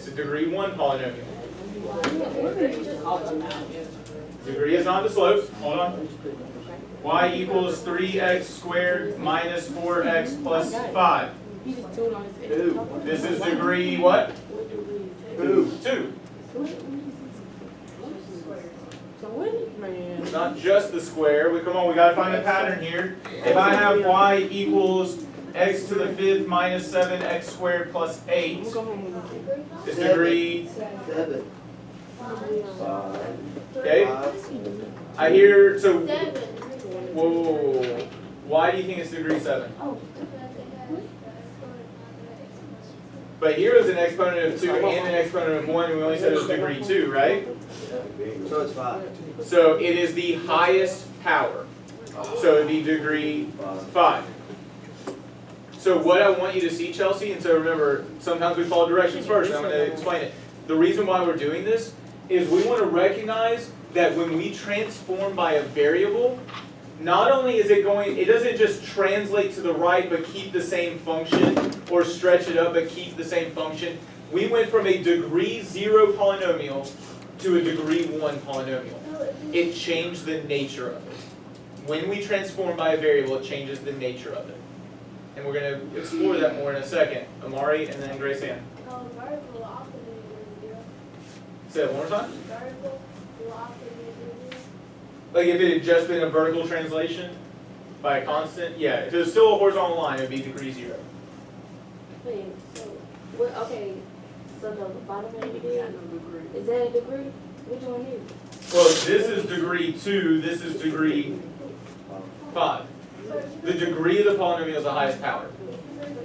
a degree 1 polynomial. Degree is not the slope. Hold on. Y equals 3x squared minus 4x plus 5. This is degree what? 2. It's not just the square. Come on, we got to find a pattern here. If I have y equals x to the 5th minus 7x squared plus 8, it's degree 7. Okay? I hear, so, whoa, why do you think it's degree 7? But here is an exponent of 2 and an exponent of 1, and we only said it was degree 2, right? So it's 5. So it is the highest power. So it would be degree 5. So what I want you to see, Chelsea, and so remember, sometimes we follow directions first, and I'm going to explain it. The reason why we're doing this is we want to recognize that when we transform by a variable, not only is it going, it doesn't just translate to the right but keep the same function, or stretch it up but keep the same function. We went from a degree 0 polynomial to a degree 1 polynomial. It changed the nature of it. When we transform by a variable, it changes the nature of it. And we're going to explore that more in a second. Amari and then Grace Ann. Say it one more time. Like if it had just been a vertical translation by a constant, yeah. If it was still a horizontal line, it would be degree 0. Wait, so, what, okay, so the bottom one you did, is that a degree? Which one is it? Well, this is degree 2, this is degree 5. The degree of the polynomial is the highest power.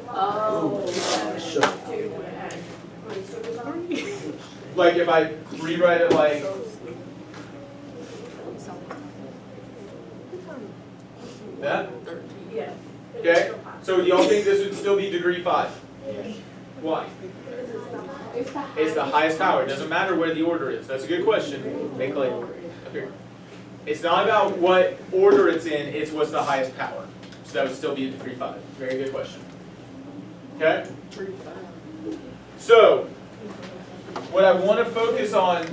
Oh. Like if I rewrite it like that? Yes. Okay? So do y'all think this would still be degree 5? Why? It's the highest power. It doesn't matter where the order is. That's a good question. Make later. Up here. It's not about what order it's in, it's what's the highest power. So that would still be a degree 5. Very good question. Okay? So, what I want to focus on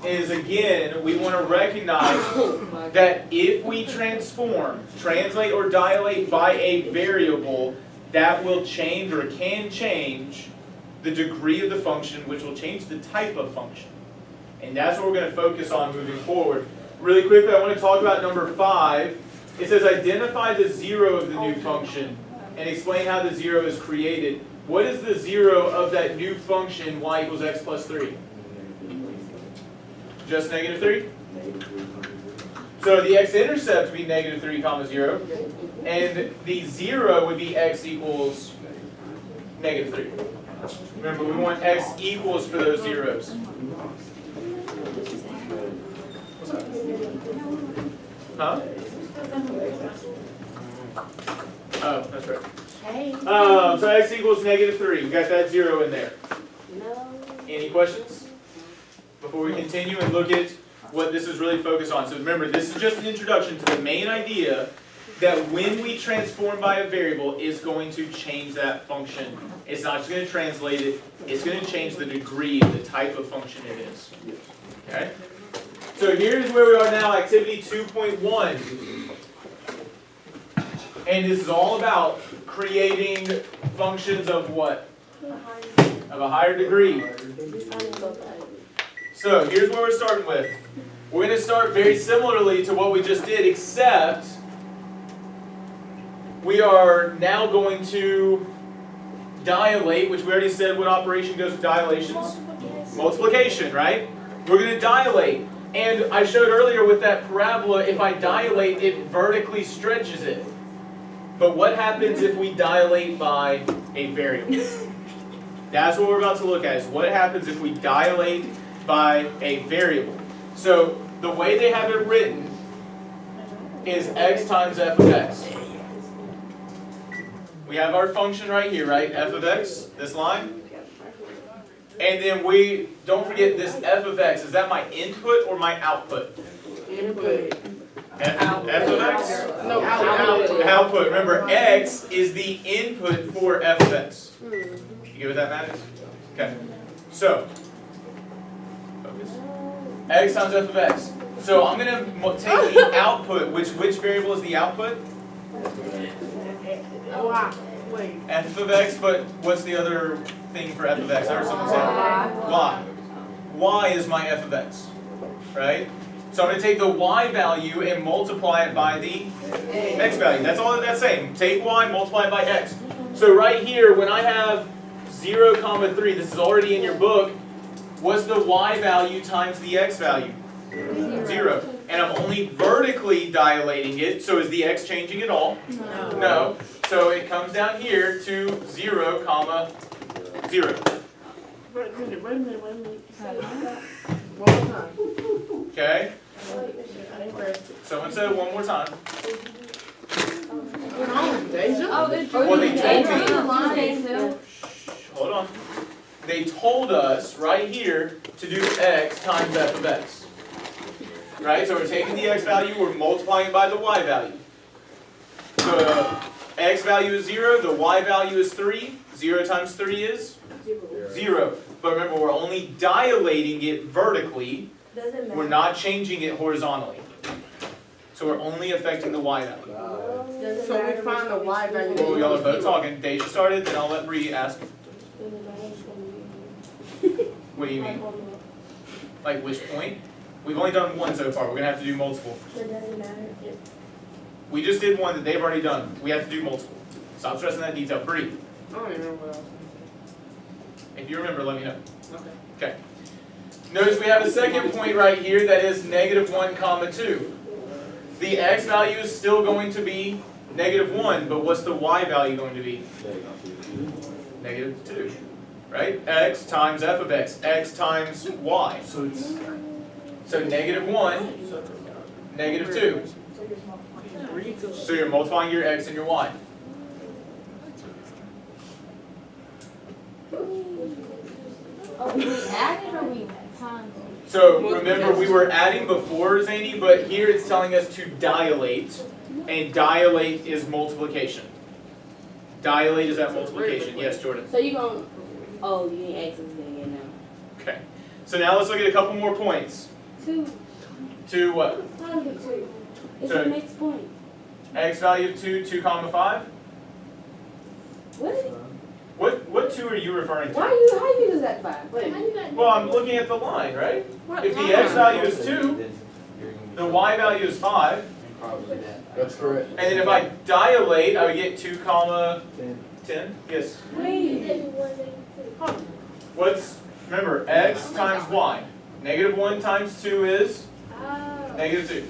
is, again, we want to recognize that if we transform, translate, or dilate by a variable, that will change or can change the degree of the function, which will change the type of function. And that's what we're going to focus on moving forward. Really quickly, I want to talk about number 5. It says identify the 0 of the new function and explain how the 0 is created. What is the 0 of that new function y equals x plus 3? Just negative 3? So the x-intercept would be negative 3 comma 0. And the 0 would be x equals negative 3. Remember, we want x equals for those zeros. Huh? Oh, that's right. So x equals negative 3. We got that 0 in there. No. Any questions before we continue and look at what this is really focused on? So remember, this is just an introduction to the main idea that when we transform by a variable, it's going to change that function. It's not just going to translate it, it's going to change the degree, the type of function it is. Okay? So here's where we are now, activity 2.1. And this is all about creating functions of what? Of a higher degree. So here's what we're starting with. We're going to start very similarly to what we just did, except we are now going to dilate, which we already said what operation goes with dilations. Multiplication, right? We're going to dilate. And I showed earlier with that parabola, if I dilate, it vertically stretches it. But what happens if we dilate by a variable? That's what we're about to look at, is what happens if we dilate by a variable. So the way they have it written is x times f of x. We have our function right here, right? F of x, this line. And then we, don't forget this f of x, is that my input or my output? Input. F of x? No, output. Output. Remember, x is the input for f of x. You good with that, Maddox? Okay. So, focus. X times f of x. So I'm going to take the output. Which variable is the output? Wow. Wait. F of x, but what's the other thing for f of x? I heard someone say y. Y is my f of x, right? So I'm going to take the y value and multiply it by the x value. That's all that's saying. Take y, multiply it by x. So right here, when I have 0, 3, this is already in your book, what's the y value times the x value? 0. And I'm only vertically dilating it, so is the x changing at all? No. So it comes down here to 0, 0. Wait a minute. One more time. Okay? I ain't ready. Someone said it one more time. What's on, Deja? Oh, Well, they told me. me. Hold on. They told us right here to do x times f of x. Right? So we're taking the x value, we're multiplying it by the y value. The x value is 0, the y value is 3. 0 times 3 is 0. But remember, we're only dilating it vertically. Doesn't matter. We're not changing it horizontally. So we're only affecting the y value. Doesn't So we matter find the y value. Well, y'all are both talking. Deja started, then I'll let Bree ask. What do you mean? Like which point? We've only done one so far. We're going to have to do multiple. It doesn't matter if We just did one that they've already done. We have to do multiple. Stop stressing that detail. Bree, I don't even remember what I was if you remember, let me know. gonna say. Okay. Notice we have a second point right here that is -1, 2. The x value is still going to be -1, but what's the y value going to be? -2. Right? X times f of x. X times y. So -1, -2. So you're multiplying your x and your y. Oh, we added or we times? So remember, we were adding before, Zany, but here it's telling us to dilate, and dilate is multiplication. Dilate is that multiplication. Yes, Jordan. So you gonna, oh, you ain't X's in here now. Okay. So now let's look at a couple more points. 2 To what? times 2. It's So- the next point. X value of 2, 2, 5. What? What 2 are you referring to? How you use that 5? Wait. Well, I'm looking at the line, right? What If the line? x value is 2, the y value is 5, That's correct. and then if I dilate, I would get 2, 10. Yes. Wait. What's, remember, x times y. -1 times 2 is -2.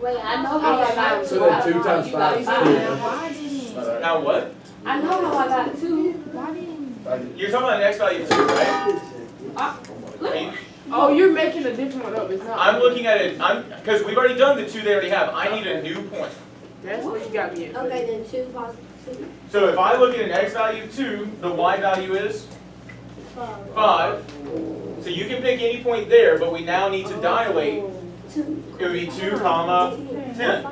Wait, I know how I got 2. So then 2 times You 5 is got 2. five. Now what? I know how I got 2. You're talking about an x value of 2, right? Look. Oh, you're making a different one up. It's not. I'm looking at it, because we've already done the 2 they already have. I need a new point. That's what you got me at. Okay, then 2 positive 2. So if I look at an x value of 2, the y value is 5. So you can pick any point there, but we now need to dilate. 2. It would be 2, 10.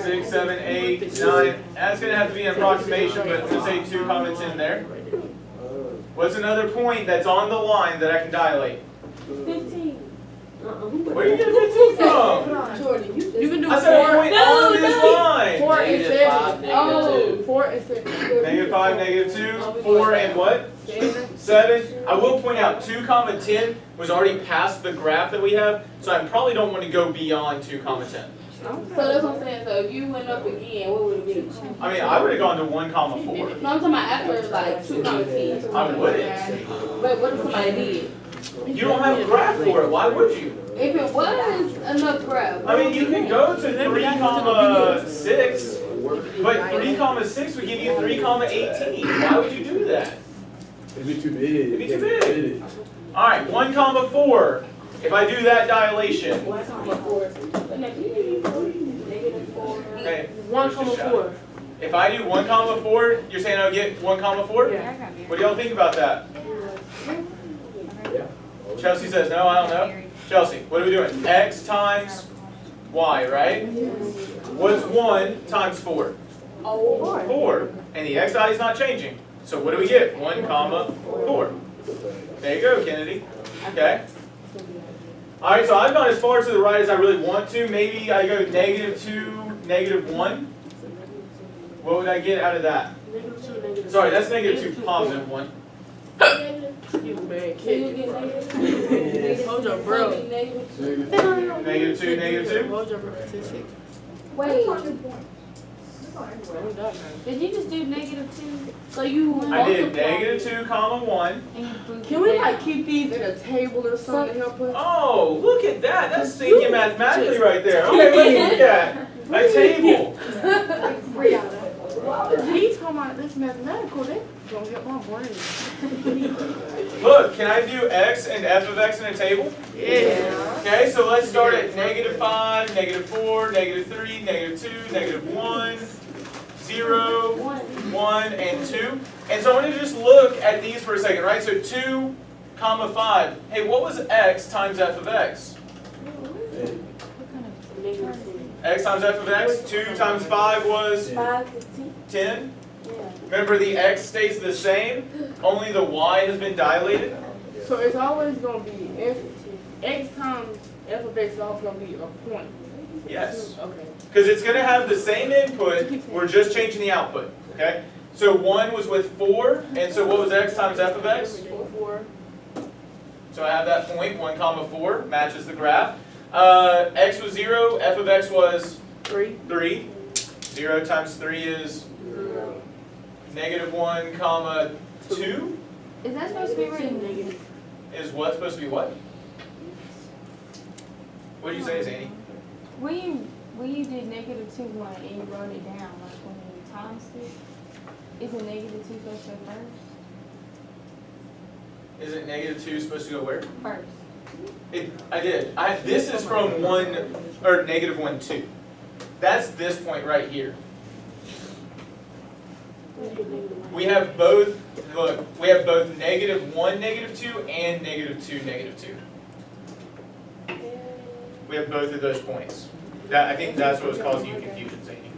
6, 7, 8, 9. That's going to have to be an approximation, but I'm going to say 2, 10 there. What's another point that's on the line that I can dilate? 15. Where are you getting 15 from? Jordan, you You can do I said a 4. point on this line. 4 and 7. Oh. 4 and 7. -5, -2, 4, and what? 7. I will point out 2, 10 was already past the graph that we have, so I probably don't want to go beyond 2, 10. So that's what I'm saying. So if you went up again, what would it be? I mean, I would have gone to 1, 4. No, I'm talking about after like 2, 10. I wouldn't. But what if somebody did? You don't have a graph for it. Why would you? If it was enough graph. I mean, you could go to 3, 6, but 3, 6 would give you 3, 18. Why would you do that? It'd be too big. It'd be too big. All right, 1, 4. If I do that dilation, okay. 1,4. If I do 1, 4, you're saying I'll get 1, 4? Yeah. What do y'all think about that? Chelsea says no, I don't know. Chelsea, what are we doing? X times y, right? What's 1 times 4? 4. And the x value is not changing. So what do we get? 1, 4. There you go, Kennedy. Okay. All right, so I've gone as far to the right as I really want to. Maybe I go -2, -1. What would I get out of that? Sorry, that's -2, +1. You bad So you kid. get negative. Hold your bro. Negative. -2, -2. Hold your repetition. Wait, Hold up, man. did you just do -2? So you I did multiply -2, -1. and you put Can we that- like keep these in a table or something to help us? Oh, look at that. That's thinking mathematically right there. Okay, let's look at a table. He's talking about this mathematical, that gonna help my brain. Look, can I do x and f of x in a table? Yeah. Okay, so let's start at -5, -4, -3, -2, -1, 0, 1, and 2. And so I want to just look at these for a second, right? So 2, 5. Hey, what was x times f of x? X times f of x. 2 times 5 was 5 to 10. 10. Yeah. Remember, the x stays the same, only the y has been dilated. So it's always gonna be x times f of x is always gonna be a point. Yes. Okay. Because it's going to have the same input, we're just changing the output, okay? So 1 was with 4, and so what was x times f of x? 4. So I have that point, 1, 4, matches the graph. X was 0, f of x was 3. 3. 0 times 3 is -1, 2. Is that supposed to be written? Is what supposed to be what? What did you say, Zanny? When you did -2 one and you wrote it down, like when you times it, isn't -2 supposed to go Isn't -2 supposed to go where? first? I did. This is from 1, or -1, 2. That's this point right here. We have both, look, we have both -1, -2, and -2, -2. We have both of those points. I think that's what was causing you confusion, Zany.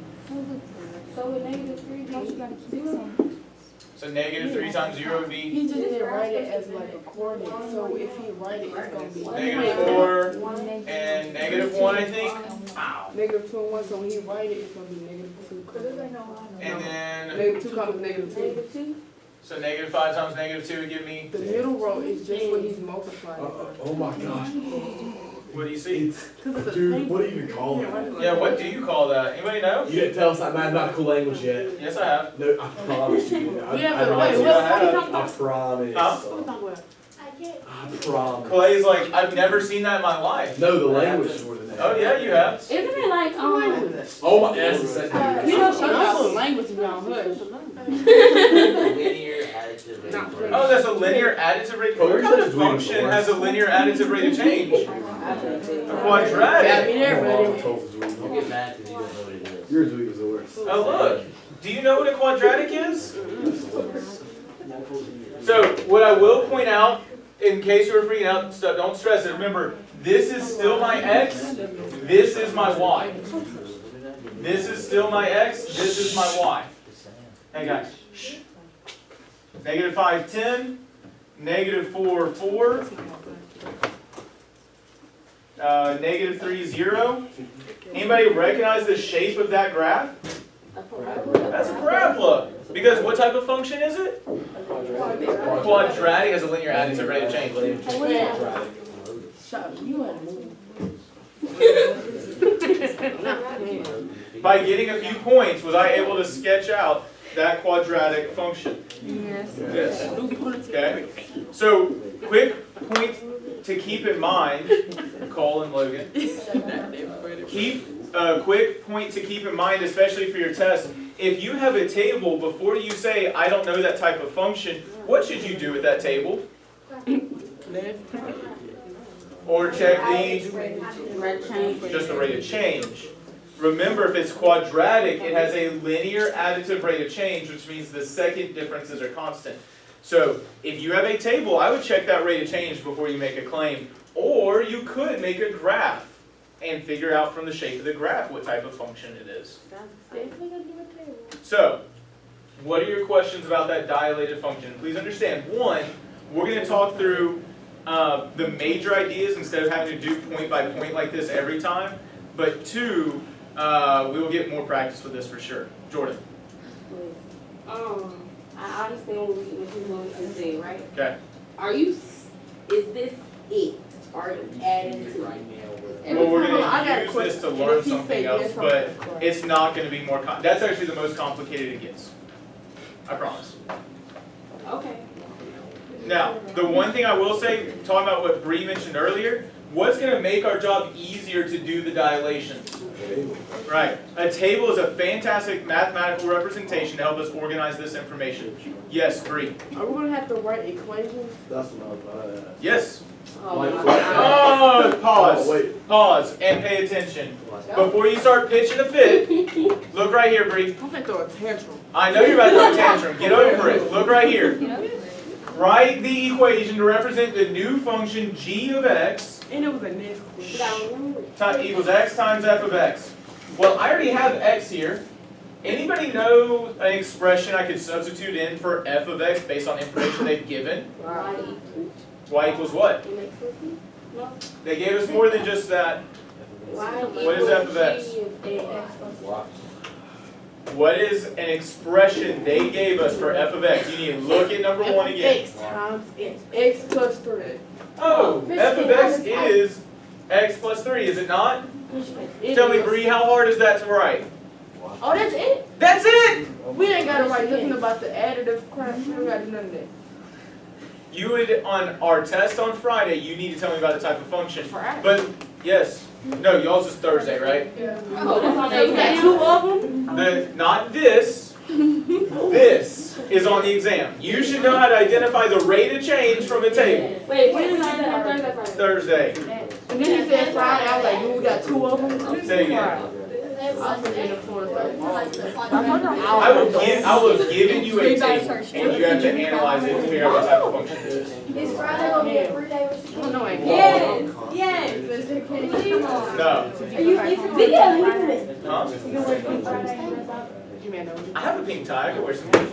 So with -3, don't you gotta keep saying? So -3 times 0 would be He just didn't write it as like a coordinate, so if he write it, it's gonna be -4 and -1, I think. Ow. -2 and 1, so when he write it, it's gonna be -2. And then, -2 comes -2. -2? so -5 times -2 would give me, The middle row is just what he's multiplying. Oh my gosh. what do you see? Dude, what do you even call it? Yeah, what do you call that? Anybody know? You didn't tell us that mathematical language yet. Yes, I have. No, I promise you. Yeah, I but wait, what- what are you talking I about? promise. Huh? What are you talking about? I promise. Clay's like, I've never seen that in my life. No, the language more than that. Oh, yeah, you have. Isn't it like, Oh my, that's the second. you know, Shut up, language around, hush. Linear additive rate. Oh, that's a linear additive rate. What kind of function has a linear additive rate of change? A Got quadratic. me there, buddy. You get mad because you don't know what it is. Your tweet was the worst. Oh, look. Do you know what a quadratic is? So, what I will point out, in case you were freaking out, don't stress it. Remember, this is still my x, this is my y. This is still my x, this is my y. Hey guys, shh. -5, 10, -4, 4, -3, 0. Anybody recognize the shape of that graph? That's a parabola. Because what type of function is it? Quadratic has a linear additive rate of change. Shut up, you had to move. By getting a few points, was I able to sketch out that quadratic function? Yes. Yes. Okay. So, quick point to keep in mind, Cole and Logan. Quick point to keep in mind, especially for your test. If you have a table, before you say, I don't know that type of function, what should you do with that table? Or check just the rate of change. Remember, if it's quadratic, it has a linear additive rate of change, which means the second differences are constant. So, if you have a table, I would check that rate of change before you make a claim. Or you could make a graph and figure out from the shape of the graph what type of function it is. So, what are your questions about that dilated function? Please understand, one, we're gonna talk through the major ideas instead of having to do point by point like this every time. But two, we will get more practice with this for sure. Jordan. I understand what you want to say, right? Okay. Is this it? Are you adding to it? Well, we're I got gonna a use question. this to And learn if he something say else, yes, I'm but correct. it's not gonna be more, that's actually the most complicated it gets. I promise. Okay. Now, the one thing I will say, talking about what Bree mentioned earlier, what's gonna make our job easier to do the dilations? Right. A table is a fantastic mathematical representation to help us organize this information. Yes, Bree. Are we gonna have to write equations? That's what I was. Yes. Like, Oh, pause. Oh, wait. Pause and pay attention. Before you start pitching a fit, look right here, Bree. I'm gonna throw a tantrum. I know you're about to throw a tantrum. Get over it. Look right here. Write the equation to represent the new function g of x And it was a next question. equals x times f of x. Well, I already have x here. Anybody know an expression I could substitute in for f of x based on information they've given? Y equals what? No. They gave us more than just that. What is f of x? What is an expression they gave us for f of x? You need to look at number one again. X times x. X plus 3. Oh, f of x is x plus 3, is it not? Tell me, Bree, how hard is that to write? Oh, that's it? That's it! We ain't gotta write nothing about the additive crap. We don't gotta do none of that. You would, on our test on Friday, you need to tell me about the type of function. Friday? But, yes. No, y'all's is Thursday, right? Oh, that's on So we got 2 of them? Not this. This is on the exam. You should know how to identify the rate of change from a table. Wait, when is that? Thursday, Friday? Thursday. And then he said Friday. I was like, well, we got 2 of them? Say again. I was in the forest like, I will have given you a table, and you have to analyze it to figure out what type of function it is. Is Friday gonna be a free day? I don't know. I ain't Yes, yes. No. Are you leaving? Huh? You may know. I have a pink tie. I can wear some pink.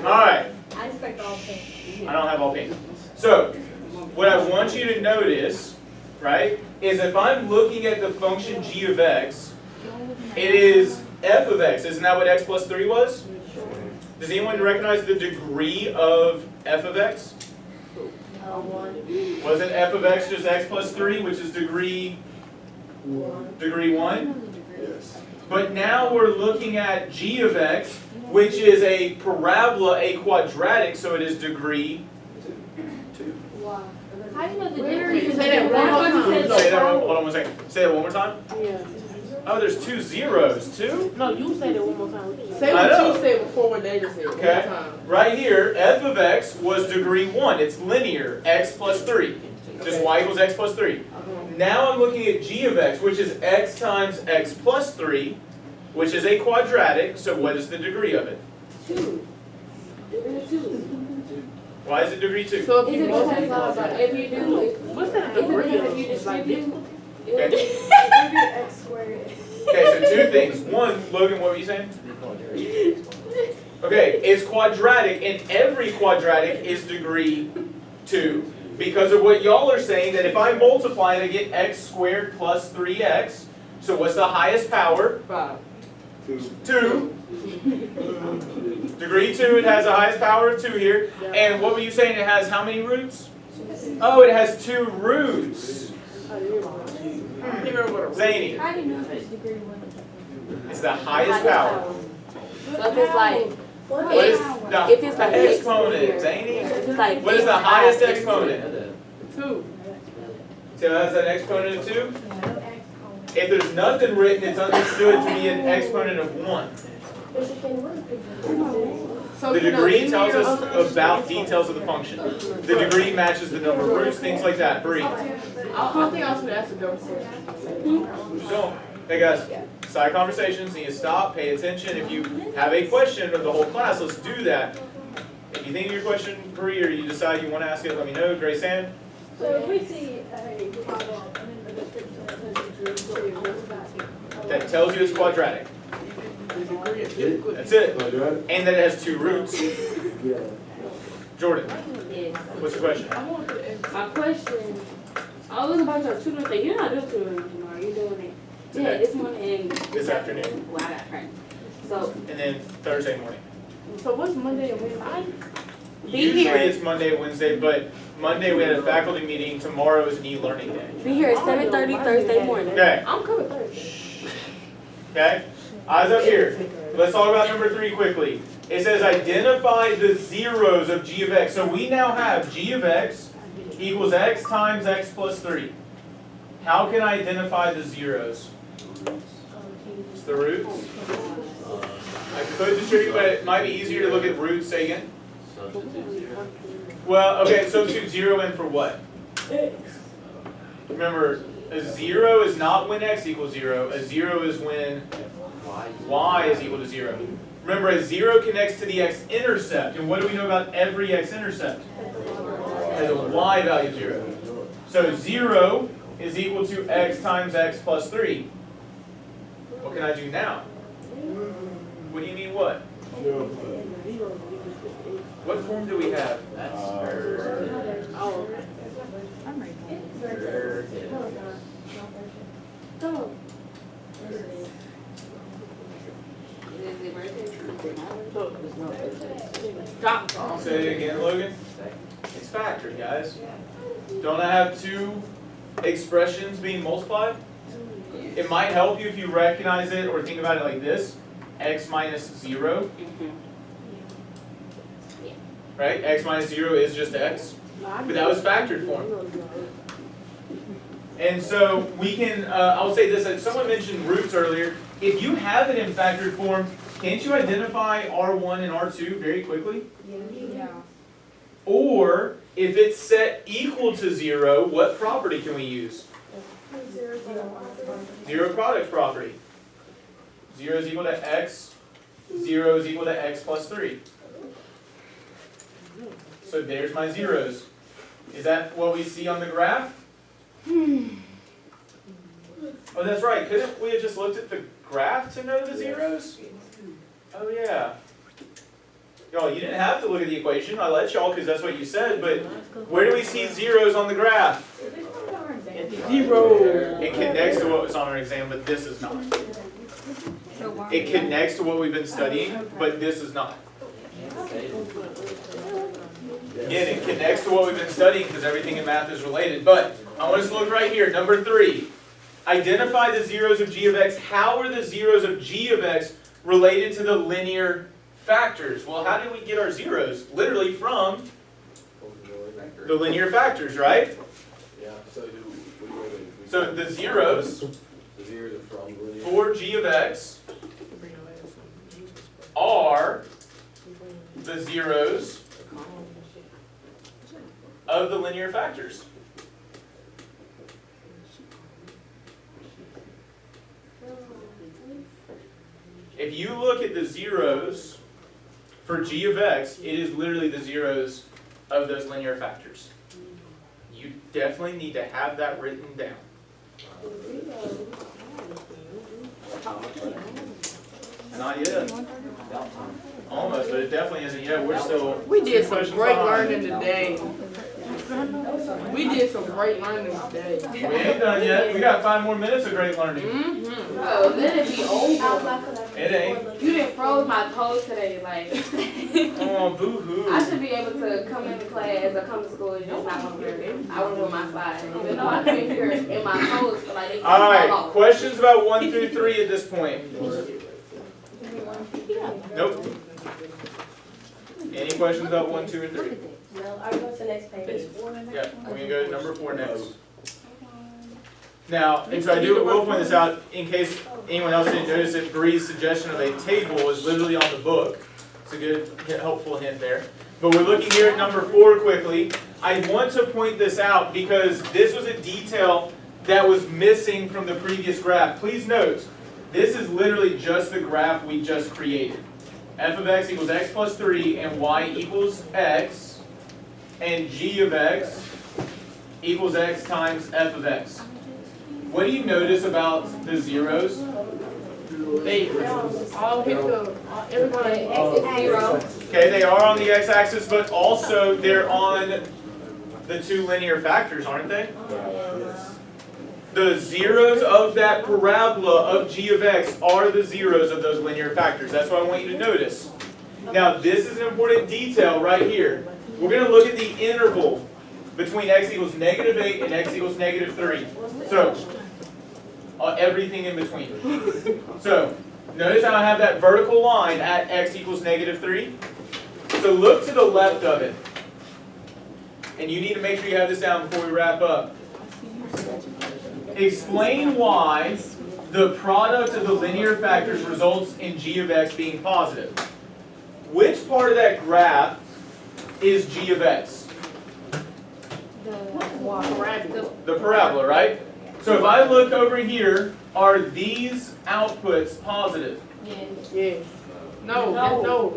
Alright. I expect all pink. I don't have all pink. So, what I want you to notice, right, is if I'm looking at the function g of x, it is f of x. Isn't that what x plus 3 was? Does anyone recognize the degree of f of x? Wasn't f of x just x plus 3, which is degree 1? Yes. But now we're looking at g of x, which is a parabola, a quadratic, so it is degree 2. How do you know the Wait, difference? say that one more time. Say that hold on one second. Say that one more time. Yeah. Oh, there's 2 zeros. 2? No, you say that one more time. Say I what know. you said before what they just said. One Okay. more time. Right here, f of x was degree 1. It's linear, x plus 3. Just y equals x plus 3. Now I'm looking at g of x, which is x times x plus 3, which is a quadratic. So what is the degree of it? 2. Why is it degree 2? So if Is you it multiply because by if you do, what's that if degree you of? distribute, Okay. X squared. Okay, so 2 things. One, Logan, what were you saying? Okay, it's quadratic, and every quadratic is degree 2 because of what y'all are saying, that if I multiply it, I get x squared plus 3x. So what's the highest power? 5. 2. Degree 2, it has the highest power of 2 here. And what were you saying, it has how many roots? Oh, it has 2 roots. Zany, How do you know if it's degree 1? it's the highest power. so if it's like, What is the if it's like x exponent, Zany? if it's like What is the x highest times x exponent? 2. So that's an exponent of 2? If there's nothing written, it's understood to be an exponent of 1. So The you know, degree linear tells us of- about details of the function. The degree matches the number of roots, things like that. Bree. I think I was gonna ask a dumb question. Don't. Hey guys, side conversations, need to stop, pay attention. If you have a question of the whole class, let's do that. If you think of your question, Bree, or you decide you want to ask it, let me know. Grace Ann? So if we see a pop-up and in the description that says degree 2, what's that? That tells you it's quadratic. The degree is good. That's it. Quadratic? And that it has 2 roots. Yeah. Jordan, Yes. what's your question? I want to ask. My question, I was about your tutoring thing. You're not doing tutoring tomorrow. You're doing it. Yeah, Today. this morning and This afternoon. Well, I got practice. So And then Thursday morning. So what's Monday and Wednesday? Be Usually here. it's Monday and Wednesday, but Monday we had a faculty meeting, tomorrow is an e-learning day. be here at 7:30 Thursday morning. Okay, I'm coming Thursday. okay? Eyes up here. Let's talk about number 3 quickly. It says identify the zeros of g of x. So we now have g of x equals x times x plus 3. How can I identify the zeros? It's the roots. I could distribute, but it might be easier to look at roots. Say again. Substitute 0. Well, okay, substitute 0 in for what? Remember, a 0 is not when x equals 0. A 0 is when y is equal to 0. Remember, a 0 connects to the x-intercept. And what do we know about every x-intercept? It has a y value of 0. So 0 is equal to x times x plus 3. What can I do now? What do you mean what? What form do we have? That's Oh, go. Stop. I'll say it again, Logan. It's factored, guys. Don't I have 2 expressions being multiplied? It might help you if you recognize it or think about it like this. X minus 0. Right? X minus 0 is just x. But that was factored form. And so we can, I'll say this, someone mentioned roots earlier. If you have it in factored form, can't you identify R1 and R2 very quickly? Yeah. Or, if it's set equal to 0, what property can we use? Zero product property. 0 is equal to x, 0 is equal to x plus 3. So there's my zeros. Is that what we see on the graph? Oh, that's right. Couldn't we have just looked at the graph to know the zeros? Oh, yeah. Y'all, you didn't have to look at the equation. I let y'all because that's what you said, but where do we see zeros on the graph? Zero. It connects to what was on our exam, but this is not. It connects to what we've been studying, but this is not. Again, it connects to what we've been studying because everything in math is related. But I want us to look right here. Number 3. Identify the zeros of g of x. How are the zeros of g of x related to the linear factors? Well, how did we get our zeros? Literally from the linear factors, right? Yeah, So the zeros the zeros are from linear. for g of x are the zeros of the linear factors. If you look at the zeros for g of x, it is literally the zeros of those linear factors. You definitely need to have that written down. Not yet. Almost, but it definitely isn't yet. We're still. We did 2 some questions great behind. learning today. We did some great learning today. We ain't done yet. We got 5 more minutes of great learning. Mm-hmm. Oh, let it be over. It ain't. You didn't froze my toes today. Like, Oh, boo-hoo. I should be able to come into class or come to school and just not want to wear it. I would wear my slides. Even though I can't hear it in my toes, but like they can't All fall right. off. Questions about 1 through 3 at this point? Nope. Any questions about 1, 2, or 3? No, I go to the next page. Yeah, we're gonna go to number 4 next. Now, and so I will point this out in case anyone else didn't notice it. Bree's suggestion of a table is literally on the book. It's a good, helpful hint there. But we're looking here at number 4 quickly. I want to point this out because this was a detail that was missing from the previous graph. Please note, this is literally just the graph we just created. F of x equals x plus 3 and y equals x, and g of x equals x times f of x. What do you notice about the zeros? They all hit the, everybody. X is 0. Okay, they are on the x-axis, but also they're on the two linear factors, aren't they? The zeros of that parabola of g of x are the zeros of those linear factors. That's what I want you to notice. Now, this is an important detail right here. We're going to look at the interval between x equals -8 and x equals -3. So, everything in between. So, notice how I have that vertical line at x equals -3. So look to the left of it. And you need to make sure you have this down before we wrap up. Explain why the product of the linear factors results in g of x being positive. Which part of that graph is g of x? The parabola, right? So if I look over here, are these outputs positive? Yes. No. Outputs.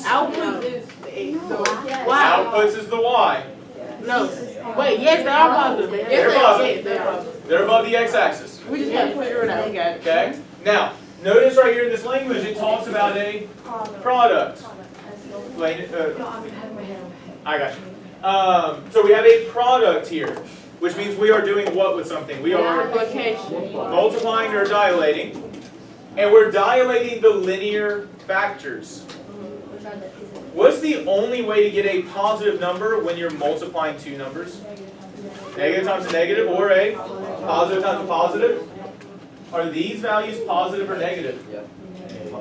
Outputs is the Y. Outputs is the y. No. Wait, yes, they are positive. Yes, They're positive. Yes, they are positive. They're above the x-axis. We just have to figure it out. We got it. Okay? Now, notice right here in this language, it talks about a product. I got you. So we have a product here, which means we are doing what with something? We are Multiplication. multiplying or dilating, and we're dilating the linear factors. What's the only way to get a positive number when you're multiplying two numbers? Negative times a negative or a positive times a positive? Are these values positive or negative?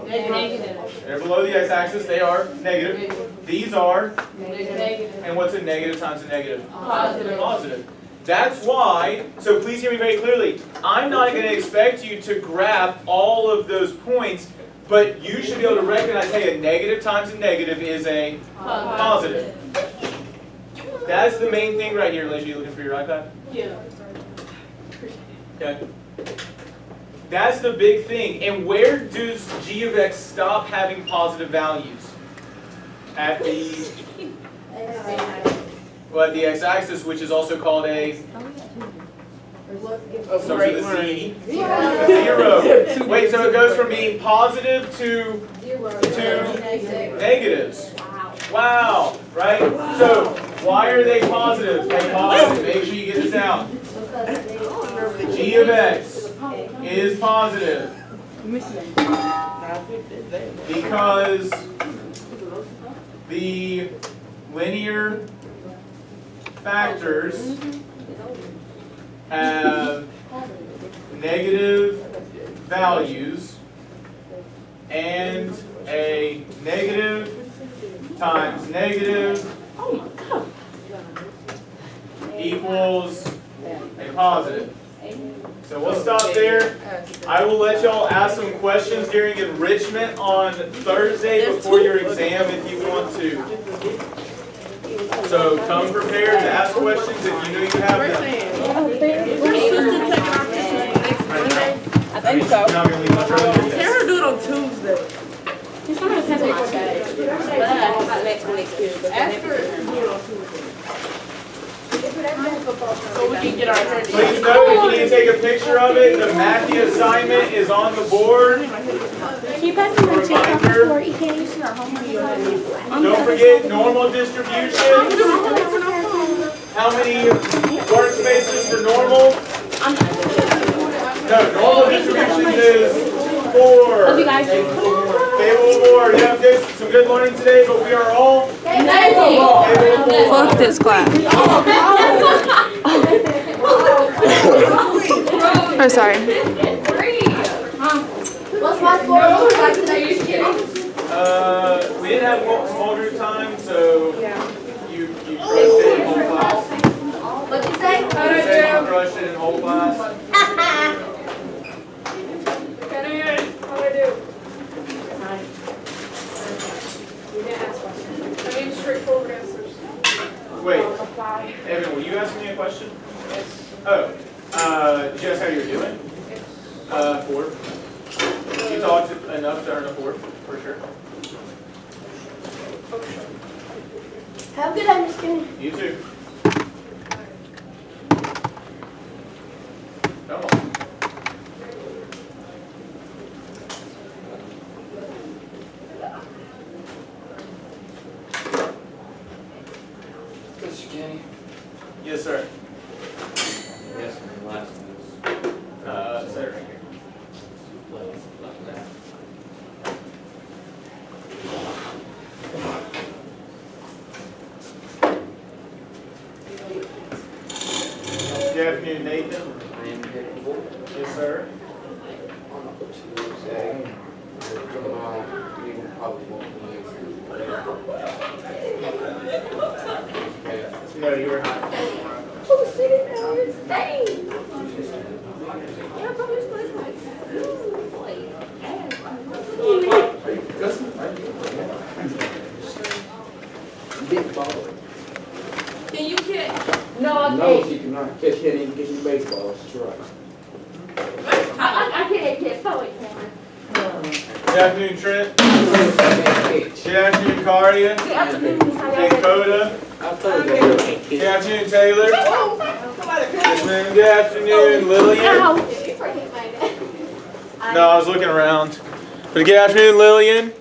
Negative. They're below the x-axis, they are negative. These are, Negative. and what's a negative times a negative? Positive. Positive. That's why, so please hear me very clearly, I'm not going to expect you to graph all of those points, but you should be able to recognize, hey, a negative times a negative is a positive. That's the main thing right here, Liz. You looking for your iPad? Yeah. Okay. That's the big thing. And where does g of x stop having positive values? At the, well, at the x-axis, which is also called a, starts with a Z. Zero. Wait, so it goes from being positive to negatives. Wow, right? So, why are they positive? They positive. Make sure you get this down. G of x is positive because the linear factors have negative values, and a negative times negative equals a positive. So we'll stop there. I will let y'all ask some questions during enrichment on Thursday before your exam if you want to. So come prepared to ask questions if you know you have them. I think so. You're not going to leave much earlier than this. Sarah do it on Tuesday. So we can get our hair. Please note, if you need to take a picture of it, the Matthew assignment is on the board. Reminder. Don't forget normal distributions. How many workspaces for normal? No, normal distributions is 4. Love you guys. Table 4. You have some good learning today, but we are all Fuck this class. I'm sorry. What's my score? Are you kidding? We didn't have small group time, so you crushed it in whole class. What'd you say? You crushed it in whole class. Straightforward answers. Wait, Evan, were you asking me a question? Oh, did you ask how you were doing? 4. You talked enough to earn a 4, for sure. Have a good day, Miss Kenny. You too. Come on. Mr. Kenny? Yes, sir. Yes, and last Sir, right here. Good afternoon, Nathan. Yes, sir. No, you were not. Oh, shit, that was staying. Yeah, from this place, like, Can you catch? no, I No, can't. she cannot catch any baseball, she's right. I can't catch poet camera. Good afternoon, Trent. Catch. Good afternoon, Karia. Good afternoon, how y'all doing? Dakota. I told you they can't Good catch. afternoon, Taylor. Yes, ma'am. Good afternoon, Lillian. Ow. No, I was looking around. But good afternoon, Lillian.